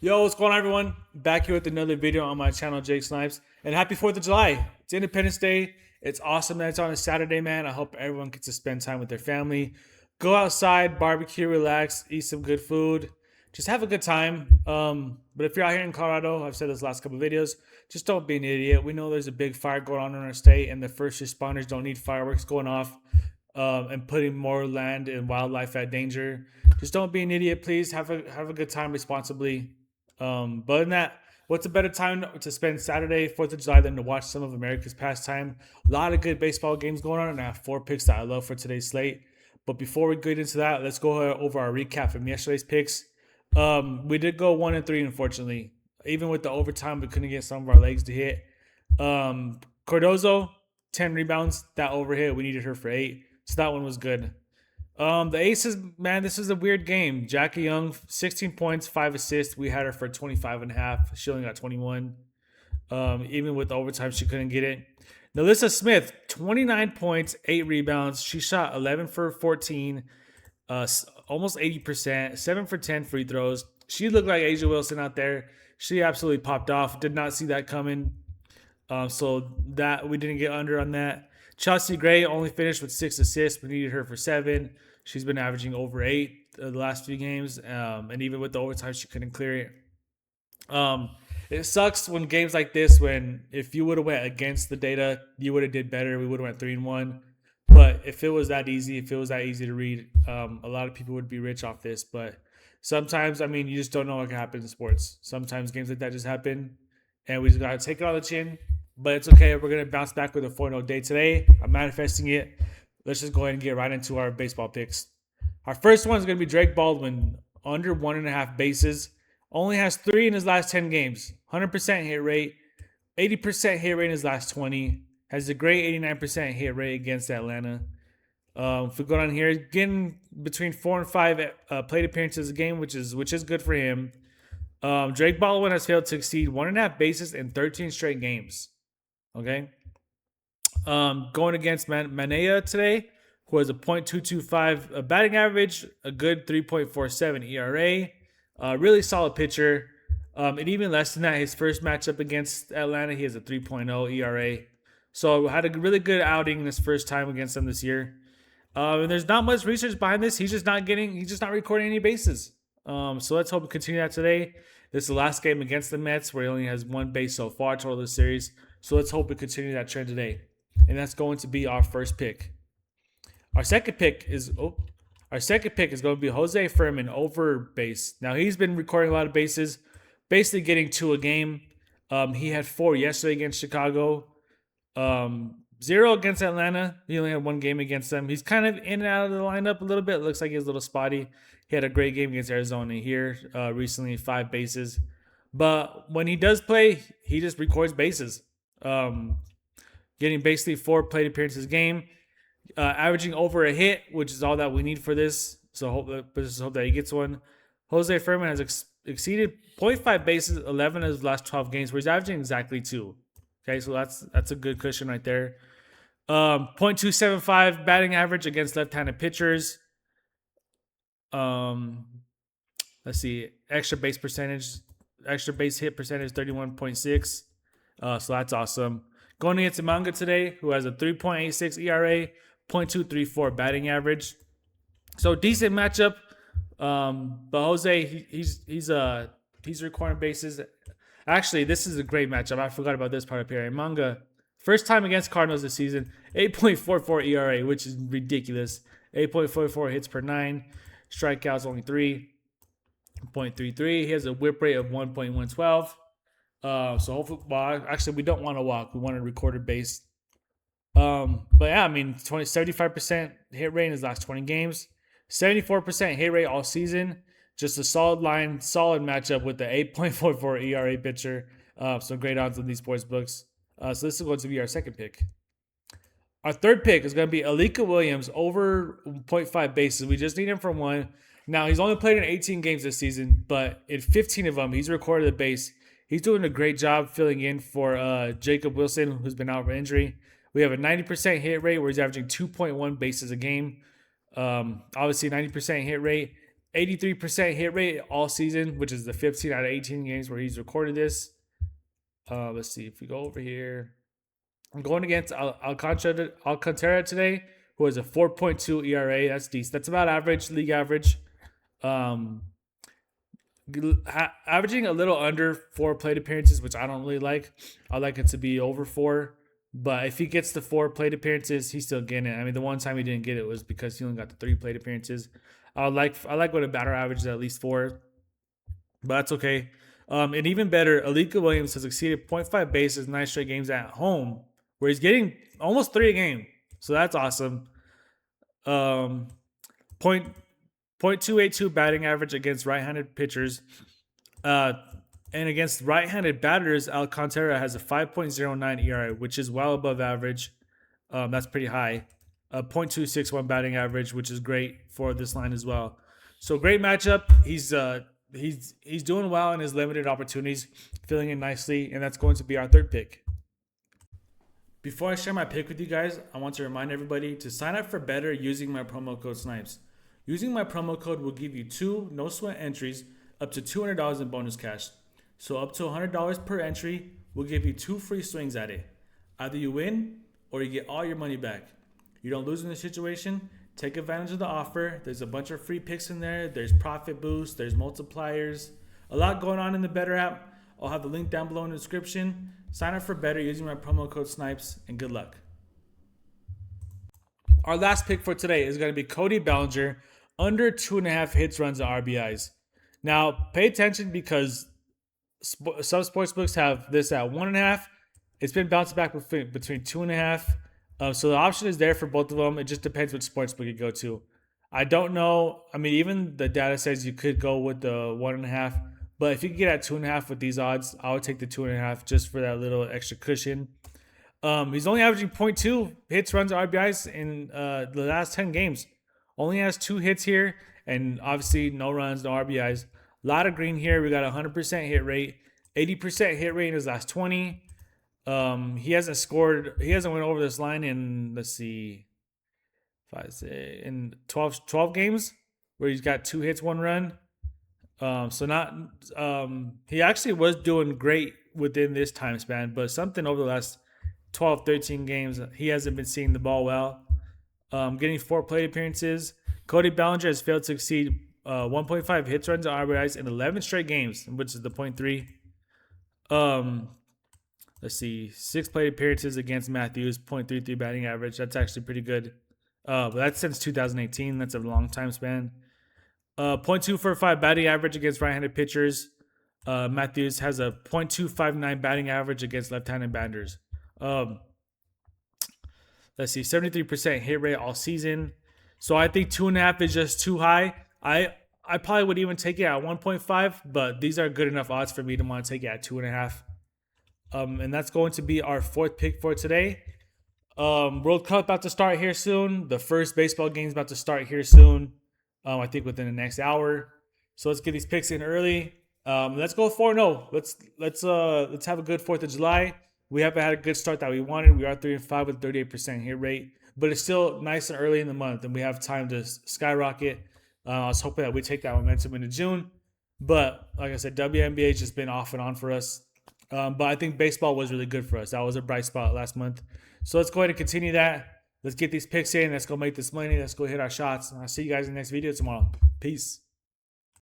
Yo, what's going on, everyone? Back here with another video on my channel, Jake Snipes. And happy 4th of July. It's Independence Day. It's awesome that it's on a Saturday, man. I hope everyone gets to spend time with their family. Go outside, barbecue, relax, eat some good food. Just have a good time. But if you're out here in Colorado, I've said this last couple of videos, just don't be an idiot. We know there's a big fire going on in our state, and the first responders don't need fireworks going off and putting more land and wildlife at danger. Just don't be an idiot, please. Have a good time responsibly. But other than that, what's a better time to spend Saturday, 4th of July than to watch some of America's pastime? A lot of good baseball games going on, and I have 4 picks that I love for today's slate. But before we get into that, let's go over our recap from yesterday's picks. We did go 1-3, unfortunately. Even with the overtime, we couldn't get some of our legs to hit. Cardozo, 10 rebounds. That overhit, we needed her for 8. So that one was good. The Aces, man, this is a weird game. Jackie Young, 16 points, 5 assists. We had her for 25.5. She only got 21. Even with overtime, she couldn't get it. Nalissa Smith, 29 points, 8 rebounds. She shot 11 for 14, almost 80%, 7 for 10 free throws. She looked like Asia Wilson out there. She absolutely popped off. Did not see that coming. So that we didn't get under on that. Chelsea Gray only finished with 6 assists. We needed her for 7. She's been averaging over 8 the last few games, and even with the overtime, she couldn't clear it. It sucks when games like this, when if you would have went against the data, you would have did better. We would have went 3-1. But if it was that easy, to read, a lot of people would be rich off this. But sometimes, I mean, you just don't know what can happen in sports. Sometimes games like that just happen, and we just gotta take it on the chin. But it's okay. We're gonna bounce back with a 4-0 day today. I'm manifesting it. Let's just go ahead and get right into our baseball picks. Our first one is going to be Drake Baldwin, under 1.5 bases. Only has 3 in his last 10 games. 100% hit rate, 80% hit rate in his last 20. Has a great 89% hit rate against Atlanta. If we go down here, getting between 4 and 5 plate appearances a game, which is good for him. Drake Baldwin has failed to exceed 1.5 bases in 13 straight games. Okay. Going against Manea today, who has a .225 batting average, a good 3.47 ERA, really solid pitcher. And even less than that, his first matchup against Atlanta, he has a 3.0 ERA. So had a really good outing this first time against them this year. And there's not much research behind this. He's just not recording any bases. So let's hope we continue that today. This is the last game against the Mets, where he only has 1 base so far total this series. So let's hope we continue that trend today. And that's going to be our first pick. Our second pick is going to be Jose Furman over base. Now he's been recording a lot of bases, basically getting 2 a game. He had 4 yesterday against Chicago, 0 against Atlanta. He only had 1 game against them. He's kind of in and out of the lineup a little bit. It looks like he's a little spotty. He had a great game against Arizona here recently, 5 bases. But when he does play, he just records bases. Getting basically 4 plate appearances a game, averaging over a hit, which is all that we need for this. So hope that he gets one. Jose Furman has exceeded 0.5 bases 11 of his last 12 games, where he's averaging exactly 2. Okay, so that's a good cushion right there. .275 batting average against left-handed pitchers. Let's see, extra base hit percentage 31.6. So that's awesome. Going against Manga today, who has a 3.86 ERA, .234 batting average. So decent matchup. But Jose, he's recording bases. Actually, this is a great matchup. I forgot about this part up here. Manga, first time against Cardinals this season, 8.44 ERA, which is ridiculous. 8.44 hits per 9. Strikeouts only 3.33. He has a whip rate of 1.112. So hopefully, actually, we don't want to walk. We want to record a base. But yeah, I mean, 75% hit rate in his last 20 games, 74% hit rate all season. Just a solid matchup with the 8.44 ERA pitcher. So great odds on these sports books. So this is going to be our second pick. Our third pick is going to be Alika Williams over 0.5 bases. We just need him for 1. Now, he's only played in 18 games this season, but in 15 of them, he's recorded a base. He's doing a great job filling in for Jacob Wilson, who's been out for injury. We have a 90% hit rate where he's averaging 2.1 bases a game. Obviously, 90% hit rate 83% hit rate all season, which is the 15 out of 18 games where he's recorded this. Let's see if we go over here. I'm going against Alcantara today, who has a 4.2 ERA. That's decent. That's about average, league average. Um, Averaging a little under 4 plate appearances, which I don't really like. I like it to be over 4. But if he gets the 4 plate appearances, he's still getting it. I mean, the one time he didn't get it was because he only got the 3 plate appearances. I like when a batter averages at least 4, but that's okay. And even better, Alika Williams has exceeded .5 bases 9 straight games at home, where he's getting almost 3 a game. So that's awesome. Point .282 batting average against right-handed pitchers. And against right-handed batters, Alcantara has a 5.09 ERA, which is well above average. That's pretty high. A .261 batting average, which is great for this line as well. So great matchup. He's doing well in his limited opportunities, filling in nicely, and that's going to be our third pick. Before I share my pick with you guys, I want to remind everybody to sign up for better using my promo code SNIPES. Using my promo code will give you 2 no sweat entries up to $200 in bonus cash. So up to $100 per entry will give you 2 free swings at it. Either you win or you get all your money back. You don't lose in this situation. Take advantage of the offer. There's a bunch of free picks in there. There's profit boosts. There's multipliers. A lot going on in the Better app. I'll have the link down below in the description. Sign up for Better using my promo code SNIPES, and good luck. Our last pick for today is going to be Cody Bellinger, under 2.5 hits, runs, and RBIs. Now, pay attention because some sportsbooks have this at 1.5. It's been bouncing back between 2.5. So the option is there for both of them. It just depends which sportsbook you go to. I don't know. I mean, even the data says you could go with the 1.5. But if you can get at 2.5 with these odds, I would take the 2.5 just for that little extra cushion. He's only averaging 0.2 hits, runs, RBIs in the last 10 games. Only has 2 hits here, and obviously no runs, no RBIs. A lot of green here. We got a 100% hit rate, 80% hit rate in his last 20. He hasn't scored. He hasn't went over this line in, let's see, in 12 games where he's got 2 hits, 1 run. So not. He actually was doing great within this time span, but something over the last 12, 13 games, he hasn't been seeing the ball well. Getting 4 plate appearances. Cody Bellinger has failed to exceed 1.5 hits, runs, and RBIs in 11 straight games, which is the 0.3. Let's see, 6 plate appearances against Matthews, 0.33 batting average. That's actually pretty good. But that's since 2018. That's a long time span. 0.245 batting average against right-handed pitchers. Matthews has a 0.259 batting average against left-handed batters. Let's see, 73% hit rate all season. So I think 2.5 is just too high. I probably would even take it at 1.5, but these are good enough odds for me to want to take it at 2.5. And that's going to be our 4th pick for today. World Cup about to start here soon. The first baseball game is about to start here soon. I think within the next hour. So let's get these picks in early. Let's go 4-0. Let's have a good 4th of July. We haven't had a good start that we wanted. We are 3-5 with 38% hit rate, but it's still nice and early in the month, and we have time to skyrocket. I was hoping that we take that momentum into June, but like I said, WNBA has just been off and on for us. But I think baseball was really good for us. That was a bright spot last month. So let's go ahead and continue that. Let's get these picks in. Let's go make this money. Let's go hit our shots. And I'll see you guys in the next video tomorrow. Peace.